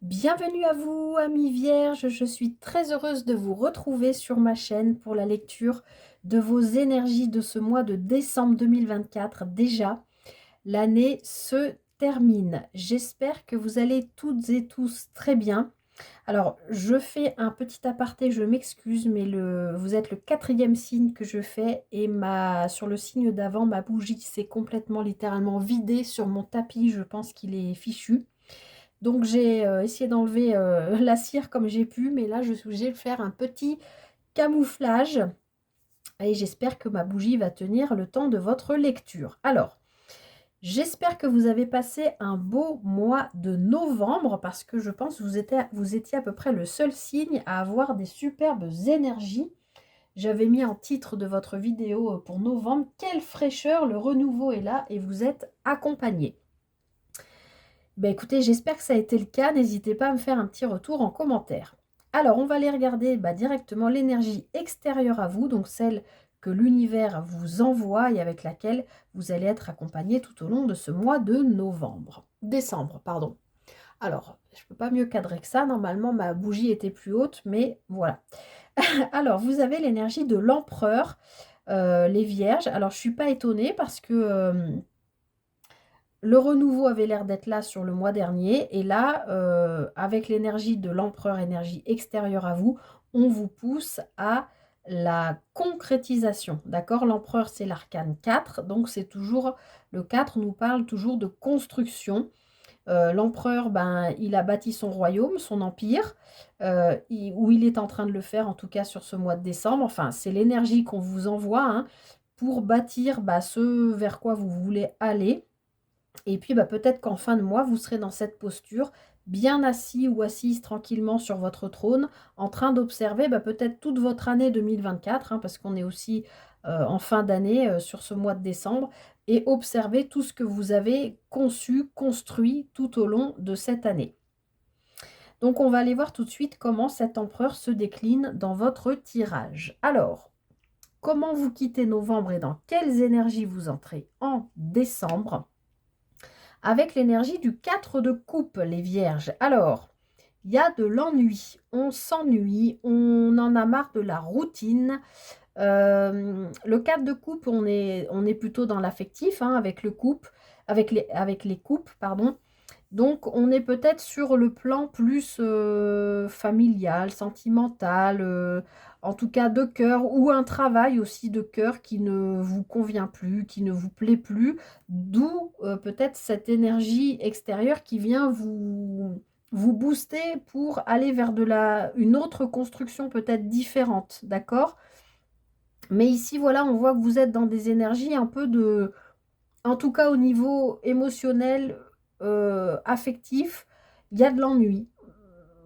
Bienvenue à vous, amis vierges. Je suis très heureuse de vous retrouver sur ma chaîne pour la lecture de vos énergies de ce mois de décembre 2024. Déjà, l'année se termine. J'espère que vous allez toutes et tous très bien. Alors, je fais un petit aparté, je m'excuse, mais vous êtes le quatrième signe que je fais et sur le signe d'avant, ma bougie s'est complètement littéralement vidée sur mon tapis. Je pense qu'il est fichu. Donc j'ai essayé d'enlever la cire comme j'ai pu, mais là je suis obligée de faire un petit camouflage et j'espère que ma bougie va tenir le temps de votre lecture. Alors, j'espère que vous avez passé un beau mois de novembre parce que je pense que vous étiez à peu près le seul signe à avoir des superbes énergies. J'avais mis en titre de votre vidéo pour novembre, quelle fraîcheur, le renouveau est là et vous êtes accompagnés. Ben écoutez, j'espère que ça a été le cas. N'hésitez pas à me faire un petit retour en commentaire. Alors, on va aller regarder directement l'énergie extérieure à vous, donc celle que l'univers vous envoie et avec laquelle vous allez être accompagné tout au long de ce mois de décembre, pardon. Alors, je ne peux pas mieux cadrer que ça. Normalement, ma bougie était plus haute, mais voilà. Alors, vous avez l'énergie de l'empereur, les vierges. Alors, je ne suis pas étonnée parce que le renouveau avait l'air d'être là sur le mois dernier. Et là, avec l'énergie de l'empereur, énergie extérieure à vous, on vous pousse à la concrétisation. D'accord? L'empereur, c'est l'arcane 4. Donc, c'est toujours le 4 nous parle toujours de construction. L'empereur, il a bâti son royaume, son empire, où il est en train de le faire, en tout cas sur ce mois de décembre. Enfin, c'est l'énergie qu'on vous envoie hein, pour bâtir ce vers quoi vous voulez aller. Et puis peut-être qu'en fin de mois, vous serez dans cette posture, bien assis ou assise tranquillement sur votre trône, en train d'observer peut-être toute votre année 2024, hein, parce qu'on est aussi en fin d'année sur ce mois de décembre, et observer tout ce que vous avez conçu, construit tout au long de cette année. Donc on va aller voir tout de suite comment cet empereur se décline dans votre tirage. Alors, comment vous quittez novembre et dans quelles énergies vous entrez en décembre? Avec l'énergie du 4 de coupe, les vierges. Alors, il y a de l'ennui, on s'ennuie, on en a marre de la routine. Le 4 de coupe, on est plutôt dans l'affectif, hein, avec le couple, avec les coupes, pardon. Donc, on est peut-être sur le plan plus familial, sentimental, en tout cas de cœur, ou un travail aussi de cœur qui ne vous convient plus, qui ne vous plaît plus, d'où peut-être cette énergie extérieure qui vient vous booster pour aller vers une autre construction peut-être différente, d'accord? Mais ici, voilà, on voit que vous êtes dans des énergies un peu en tout cas, au niveau émotionnel, affectif, il y a de l'ennui.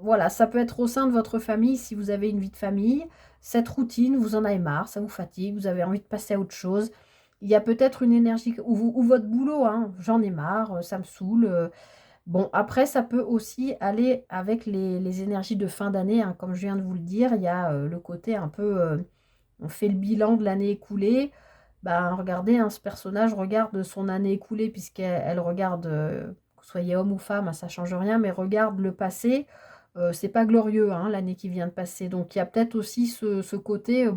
Voilà, ça peut être au sein de votre famille, si vous avez une vie de famille. Cette routine, vous en avez marre, ça vous fatigue, vous avez envie de passer à autre chose. Il y a peut-être une énergie ou votre boulot, hein, j'en ai marre, ça me saoule. Bon, après, ça peut aussi aller avec les énergies de fin d'année, hein, comme je viens de vous le dire. Il y a le côté un peu, on fait le bilan de l'année écoulée. Regardez, hein, ce personnage regarde son année écoulée puisqu'elle regarde, que vous soyez homme ou femme, hein, ça ne change rien, mais regarde le passé. C'est pas glorieux, hein, l'année qui vient de passer. Donc il y a peut-être aussi ce côté,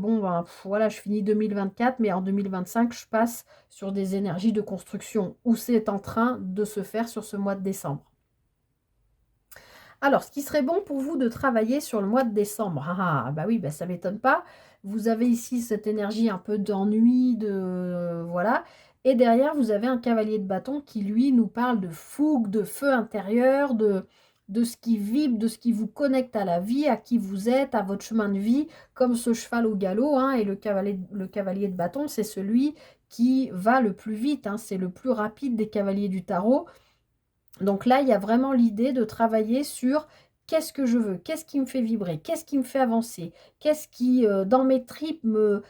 voilà, je finis 2024, mais en 2025, je passe sur des énergies de construction où c'est en train de se faire sur ce mois de décembre. Alors, ce qui serait bon pour vous de travailler sur le mois de décembre. Bah oui, ça ne m'étonne pas. Vous avez ici cette énergie un peu d'ennui, voilà. Et derrière, vous avez un cavalier de bâton qui, lui, nous parle de fougue, de feu intérieur, de ce qui vibre, de ce qui vous connecte à la vie, à qui vous êtes, à votre chemin de vie, comme ce cheval au galop, hein. Et le cavalier de bâton, c'est celui qui va le plus vite, hein, c'est le plus rapide des cavaliers du tarot. Donc là, il y a vraiment l'idée de travailler sur qu'est-ce que je veux, qu'est-ce qui me fait vibrer, qu'est-ce qui me fait avancer, qu'est-ce qui, dans mes tripes, me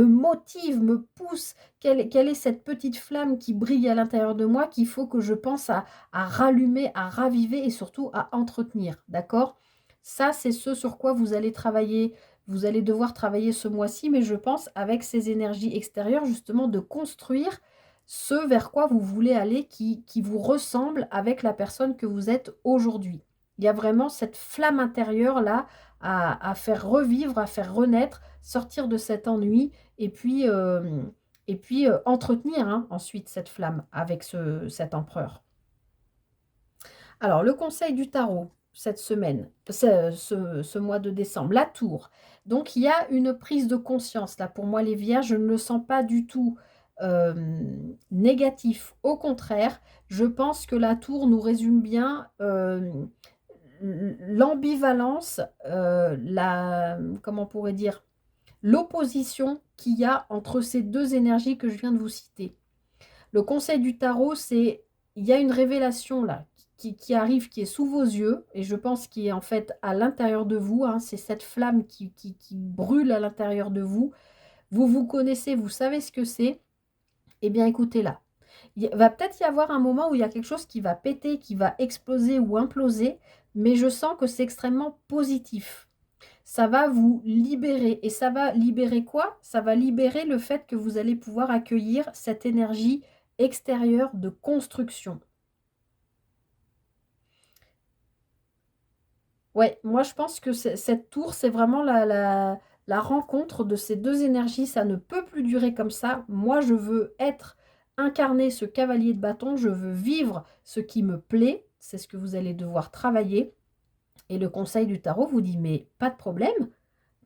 motive, me pousse, quelle est cette petite flamme qui brille à l'intérieur de moi qu'il faut que je pense à rallumer, à raviver et surtout à entretenir, d'accord? Ça, c'est ce sur quoi vous allez travailler, vous allez devoir travailler ce mois-ci, mais je pense avec ces énergies extérieures, justement, de construire ce vers quoi vous voulez aller qui vous ressemble avec la personne que vous êtes aujourd'hui. Il y a vraiment cette flamme intérieure là à faire revivre, à faire renaître, sortir de cet ennui et puis entretenir hein, ensuite cette flamme avec cet empereur. Alors, le conseil du tarot cette semaine, ce mois de décembre, la tour. Donc, il y a une prise de conscience là. Pour moi, les vierges, je ne le sens pas du tout euh, négatif. Au contraire, je pense que la tour nous résume bien l'ambivalence, comment on pourrait dire, l'opposition qu'il y a entre ces deux énergies que je viens de vous citer. Le conseil du tarot, c'est, il y a une révélation là qui arrive, qui est sous vos yeux, et je pense qui est en fait à l'intérieur de vous, hein, c'est cette flamme qui brûle à l'intérieur de vous. Vous vous connaissez, vous savez ce que c'est. Eh bien, écoutez là. Il va peut-être y avoir un moment où il y a quelque chose qui va péter, qui va exploser ou imploser, mais je sens que c'est extrêmement positif. Ça va vous libérer. Et ça va libérer quoi? Ça va libérer le fait que vous allez pouvoir accueillir cette énergie extérieure de construction. Ouais, moi je pense que cette tour, c'est vraiment la rencontre de ces deux énergies. Ça ne peut plus durer comme ça. Moi, je veux être incarné ce cavalier de bâton. Je veux vivre ce qui me plaît. C'est ce que vous allez devoir travailler. Et le conseil du tarot vous dit, mais pas de problème.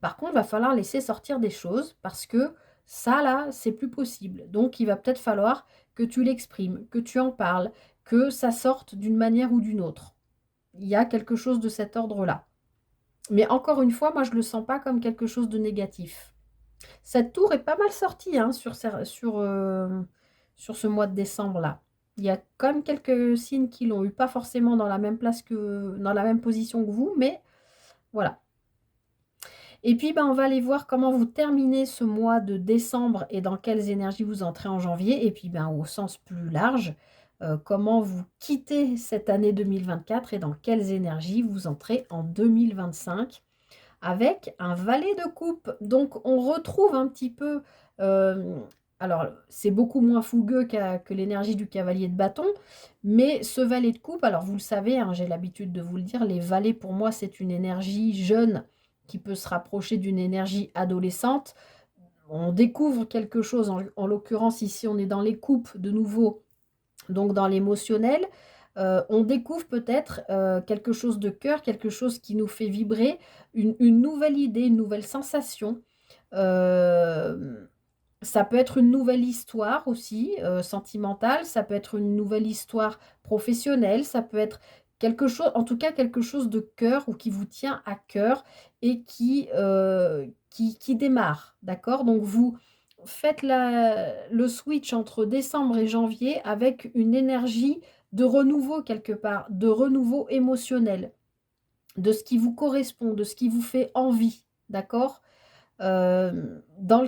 Par contre, il va falloir laisser sortir des choses parce que ça, là, c'est plus possible. Donc, il va peut-être falloir que tu l'exprimes, que tu en parles, que ça sorte d'une manière ou d'une autre. Il y a quelque chose de cet ordre-là. Mais encore une fois, moi, je ne le sens pas comme quelque chose de négatif. Cette tour est pas mal sortie hein, sur ce mois de décembre-là. Il y a quand même quelques signes qui l'ont eu, pas forcément dans la même place dans la même position que vous, mais voilà. Et puis, ben, on va aller voir comment vous terminez ce mois de décembre et dans quelles énergies vous entrez en janvier. Et puis, ben, au sens plus large, comment vous quittez cette année 2024 et dans quelles énergies vous entrez en 2025 avec un valet de coupe. Donc, on retrouve un petit peu... euh, alors, c'est beaucoup moins fougueux que l'énergie du cavalier de bâton, mais ce valet de coupe, alors vous le savez, hein, j'ai l'habitude de vous le dire, les valets, pour moi, c'est une énergie jeune qui peut se rapprocher d'une énergie adolescente. On découvre quelque chose, en l'occurrence, ici, on est dans les coupes de nouveau, donc dans l'émotionnel. On découvre peut-être quelque chose de cœur, quelque chose qui nous fait vibrer, une nouvelle idée, une nouvelle sensation. Euh, Ça peut être une nouvelle histoire aussi, sentimentale, ça peut être une nouvelle histoire professionnelle, ça peut être quelque chose, en tout cas quelque chose de cœur ou qui vous tient à cœur et qui démarre, d'accord? Donc vous faites le switch entre décembre et janvier avec une énergie de renouveau quelque part, de renouveau émotionnel, de ce qui vous correspond, de ce qui vous fait envie, d'accord? Dans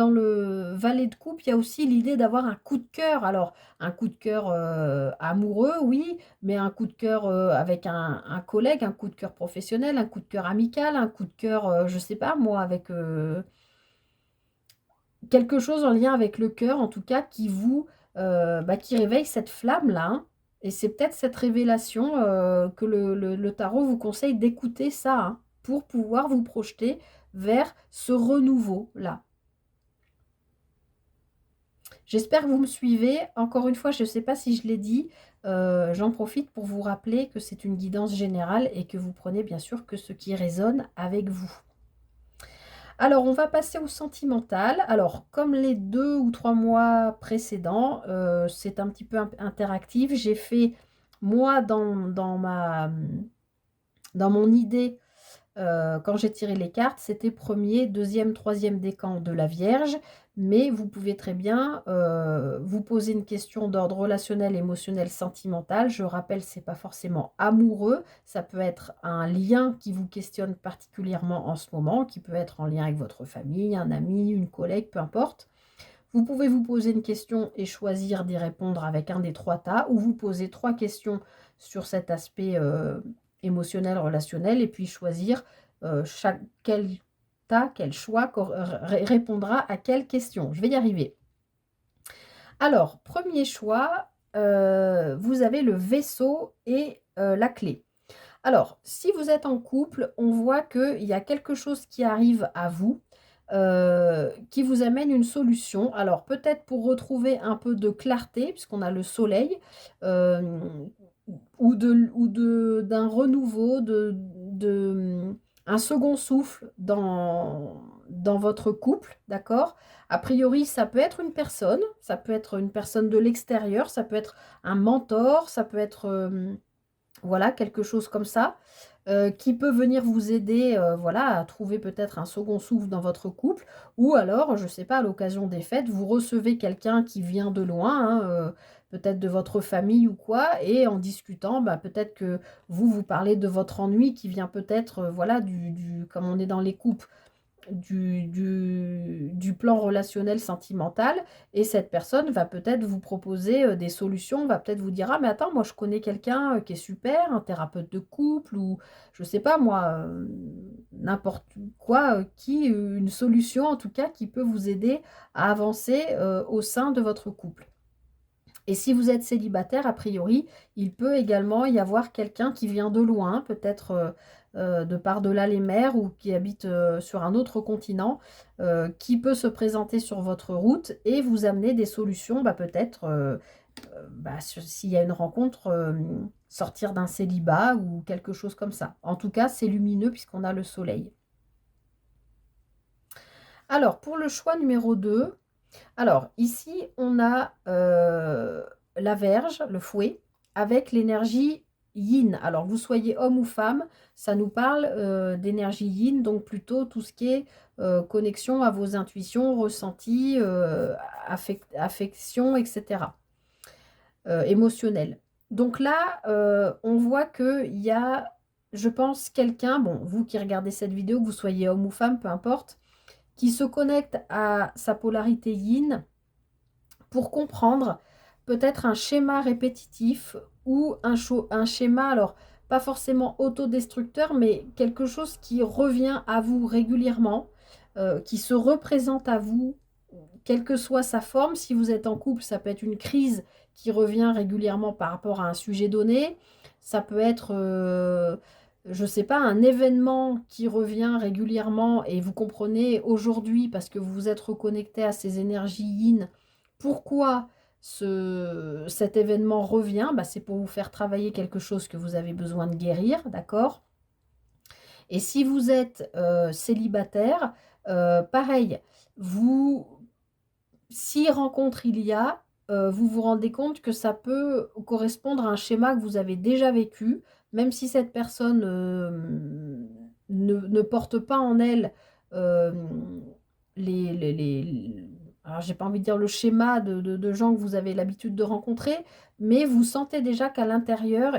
le valet de coupe, il y a aussi l'idée d'avoir un coup de cœur. Alors, un coup de cœur amoureux, oui, mais un coup de cœur avec un collègue, un coup de cœur professionnel, un coup de cœur amical, un coup de cœur, je sais pas moi, avec quelque chose en lien avec le cœur, en tout cas, qui réveille cette flamme-là, hein. Et c'est peut-être cette révélation que le tarot vous conseille d'écouter ça, hein, pour pouvoir vous projeter vers ce renouveau-là. J'espère que vous me suivez. Encore une fois, je ne sais pas si je l'ai dit, j'en profite pour vous rappeler que c'est une guidance générale et que vous prenez bien sûr que ce qui résonne avec vous. Alors, on va passer au sentimental. Alors, comme les 2 ou 3 mois précédents, c'est un petit peu interactif. J'ai fait, moi, dans mon idée, quand j'ai tiré les cartes, c'était premier, deuxième, troisième décan de la Vierge. Mais vous pouvez très bien vous poser une question d'ordre relationnel, émotionnel, sentimental. Je rappelle, c'est pas forcément amoureux. Ça peut être un lien qui vous questionne particulièrement en ce moment, qui peut être en lien avec votre famille, un ami, une collègue, peu importe. Vous pouvez vous poser une question et choisir d'y répondre avec un des 3 tas, ou vous posez 3 questions sur cet aspect émotionnel, relationnel, et puis choisir quel tas, quel choix répondra à quelle question. Je vais y arriver. Alors, premier choix, vous avez le vaisseau et la clé. Alors, si vous êtes en couple, on voit qu'il y a quelque chose qui arrive à vous, qui vous amène une solution. Alors, peut-être pour retrouver un peu de clarté, puisqu'on a le soleil, hem, d'un renouveau, un second souffle dans votre couple, d'accord? A priori, ça peut être une personne, ça peut être une personne de l'extérieur, ça peut être un mentor, ça peut être, voilà, quelque chose comme ça, qui peut venir vous aider, voilà, à trouver peut-être un second souffle dans votre couple, ou alors, je ne sais pas, à l'occasion des fêtes, vous recevez quelqu'un qui vient de loin, hein, peut-être de votre famille ou quoi, et en discutant, bah, peut-être que vous parlez de votre ennui qui vient peut-être, voilà, du comme on est dans les couples, du plan relationnel sentimental, et cette personne va peut-être vous proposer, des solutions, va peut-être vous dire: «Ah mais attends, moi je connais quelqu'un, qui est super, un thérapeute de couple» ou je sais pas moi, n'importe quoi, une solution en tout cas qui peut vous aider à avancer, au sein de votre couple. Et si vous êtes célibataire, a priori, il peut également y avoir quelqu'un qui vient de loin, peut-être, de par-delà les mers ou qui habite, sur un autre continent, qui peut se présenter sur votre route et vous amener des solutions, bah, peut-être, bah, s'il y a une rencontre, sortir d'un célibat ou quelque chose comme ça. En tout cas, c'est lumineux puisqu'on a le soleil. Alors pour le choix numéro 2. Alors, ici, on a, la verge, le fouet, avec l'énergie yin. Alors, vous soyez homme ou femme, ça nous parle, d'énergie yin, donc plutôt tout ce qui est, connexion à vos intuitions, ressentis, affection et cetera, émotionnel. Donc là, on voit qu'il y a, je pense, quelqu'un, bon, vous qui regardez cette vidéo, que vous soyez homme ou femme, peu importe, qui se connecte à sa polarité yin pour comprendre peut-être un schéma répétitif ou un schéma, alors pas forcément autodestructeur, mais quelque chose qui revient à vous régulièrement, qui se représente à vous, quelle que soit sa forme. Si vous êtes en couple, ça peut être une crise qui revient régulièrement par rapport à un sujet donné. Ça peut être, je ne sais pas, un événement qui revient régulièrement et vous comprenez aujourd'hui, parce que vous vous êtes reconnecté à ces énergies yin, pourquoi cet événement revient. Bah, c'est pour vous faire travailler quelque chose que vous avez besoin de guérir, d'accord? Et si vous êtes célibataire, pareil, vous si rencontre il y a, vous vous rendez compte que ça peut correspondre à un schéma que vous avez déjà vécu, même si cette personne, ne porte pas en elle, hem, les alors j'ai pas envie de dire le schéma de gens que vous avez l'habitude de rencontrer, mais vous sentez déjà qu'à l'intérieur,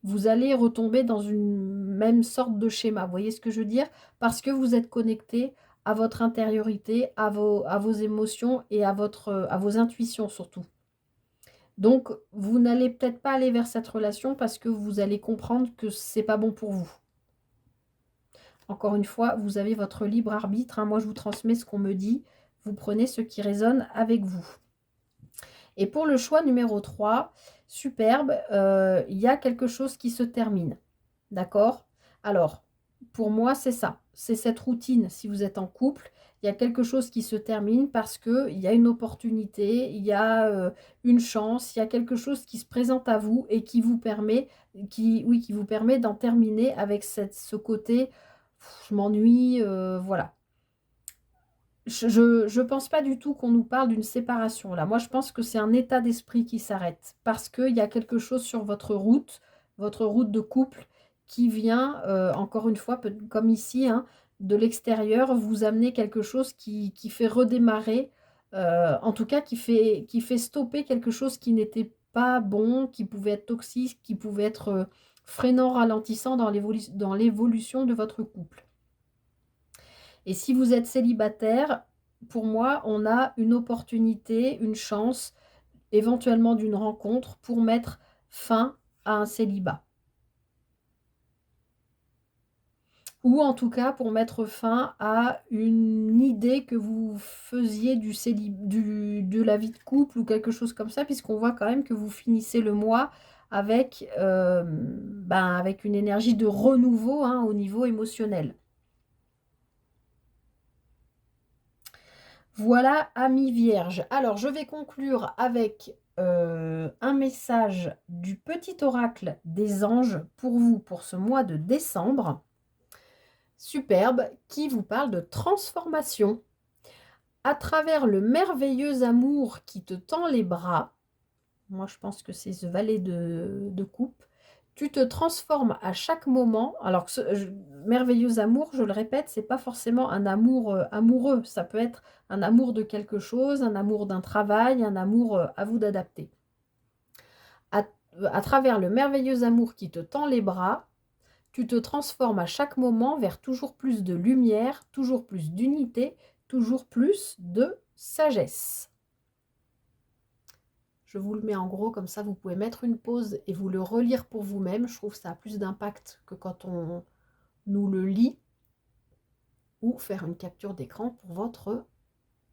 vous allez retomber dans une même sorte de schéma. Vous voyez ce que je veux dire? Parce que vous êtes connecté à votre intériorité, à vos émotions et à vos intuitions surtout. Donc vous n'allez peut-être pas aller vers cette relation parce que vous allez comprendre que c'est pas bon pour vous. Encore une fois, vous avez votre libre arbitre, hein. Moi, je vous transmets ce qu'on me dit. Vous prenez ce qui résonne avec vous. Et pour le choix numéro 3, superbe, il y a quelque chose qui se termine. D'accord? Alors, pour moi, c'est ça. C'est cette routine. Si vous êtes en couple, il y a quelque chose qui se termine parce qu'il y a une opportunité, il y a, une chance, il y a quelque chose qui se présente à vous et qui vous permet qui vous permet d'en terminer avec ce côté: «Je m'ennuie», voilà. Je pense pas du tout qu'on nous parle d'une séparation là. Moi, je pense que c'est un état d'esprit qui s'arrête parce qu'il y a quelque chose sur votre route de couple qui vient, encore une fois, comme ici, hein, de l'extérieur, vous amener quelque chose qui fait redémarrer, en tout cas qui fait stopper quelque chose qui n'était pas bon, qui pouvait être toxique, qui pouvait être, freinant, ralentissant dans l'évolution de votre couple. Et si vous êtes célibataire, pour moi, on a une opportunité, une chance, éventuellement d'une rencontre pour mettre fin à un célibat. ou en tout cas pour mettre fin à une idée que vous faisiez de la vie de couple ou quelque chose comme ça, puisqu'on voit quand même que vous finissez le mois avec, avec une énergie de renouveau, hein, au niveau émotionnel. Voilà, amis vierges. Alors, je vais conclure avec un message du petit oracle des anges pour vous, pour ce mois de décembre. Superbe, qui vous parle de transformation. À travers le merveilleux amour qui te tend les bras, moi je pense que c'est ce valet de coupe, tu te transformes à chaque moment. Alors que merveilleux amour, je le répète, c'est pas forcément un amour amoureux, ça peut être un amour de quelque chose, un amour d'un travail, un amour, à vous d'adapter. À travers le merveilleux amour qui te tend les bras, tu te transformes à chaque moment vers toujours plus de lumière, toujours plus d'unité, toujours plus de sagesse. Je vous le mets en gros, comme ça vous pouvez mettre une pause et vous le relire pour vous-même. Je trouve que ça a plus d'impact que quand on nous le lit, ou faire une capture d'écran pour votre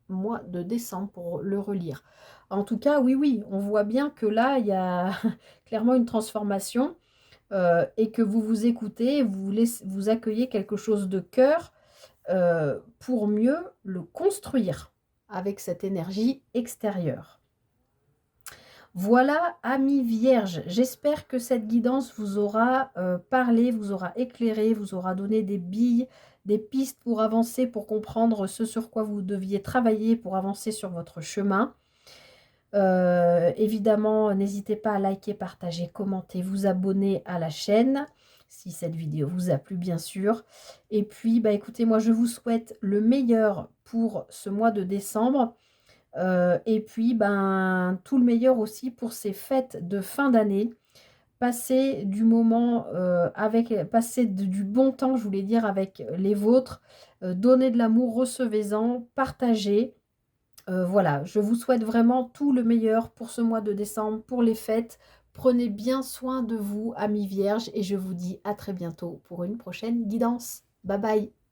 mois de décembre pour le relire. En tout cas, oui, on voit bien que là, il y a clairement une transformation, et que vous vous écoutez, vous accueillez quelque chose de cœur, pour mieux le construire avec cette énergie extérieure. Voilà, amis vierges, j'espère que cette guidance vous aura parlé, vous aura éclairé, vous aura donné des billes, des pistes pour avancer, pour comprendre ce sur quoi vous deviez travailler pour avancer sur votre chemin. Évidemment, n'hésitez pas à liker, partager, commenter, vous abonner à la chaîne, si cette vidéo vous a plu, bien sûr. Et puis, écoutez, moi, je vous souhaite le meilleur pour ce mois de décembre. Et puis, tout le meilleur aussi pour ces fêtes de fin d'année. Passez du moment, passez du bon temps, je voulais dire, avec les vôtres. Donnez de l'amour, recevez-en, partagez. Voilà, je vous souhaite vraiment tout le meilleur pour ce mois de décembre, pour les fêtes. Prenez bien soin de vous, amis vierges, et je vous dis à très bientôt pour une prochaine guidance. Bye bye!